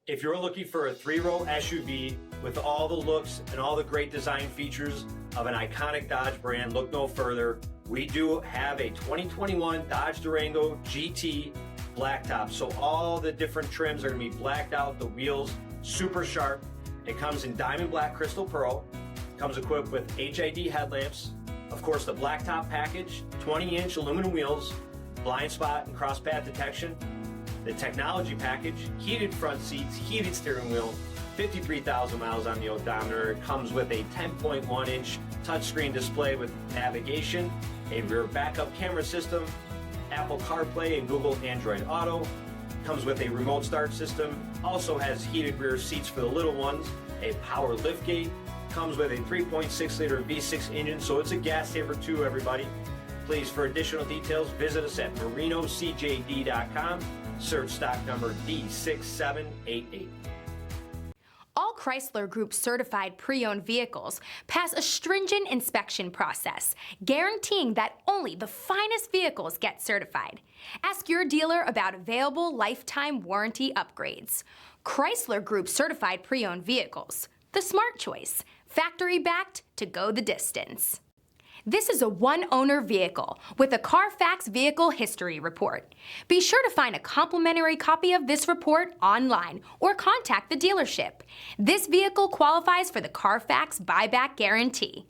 If you're looking for a 3-row SUV with all the looks and all the great design features of an iconic Dodge brand, look no further. We do have a 2021 Dodge Durango GT blacktop. So all the different trims are going to be blacked out, the wheels super sharp. It comes in diamond black crystal pearl, comes equipped with HID headlamps, of course the blacktop package, 20-inch aluminum wheels, blind spot and cross path detection, the technology package, heated front seats, heated steering wheel, 53,000 miles on the odometer. It comes with a 10.1-inch touchscreen display with navigation, a rear backup camera system, Apple CarPlay and Google Android Auto. Comes with a remote start system, also has heated rear seats for the little ones, a power liftgate, comes with a 3.6-liter V6 engine, so it's a gas saver too, everybody. Please, for additional details, visit us at marinocjd.com. Search stock number D6788. All Chrysler Group certified pre-owned vehicles pass a stringent inspection process, guaranteeing that only the finest vehicles get certified. Ask your dealer about available lifetime warranty upgrades. Chrysler Group certified pre-owned vehicles, the smart choice, factory backed to go the distance. This is a one-owner vehicle with a CARFAX vehicle history report. Be sure to find a complimentary copy of this report online or contact the dealership. This vehicle qualifies for the CARFAX buyback guarantee.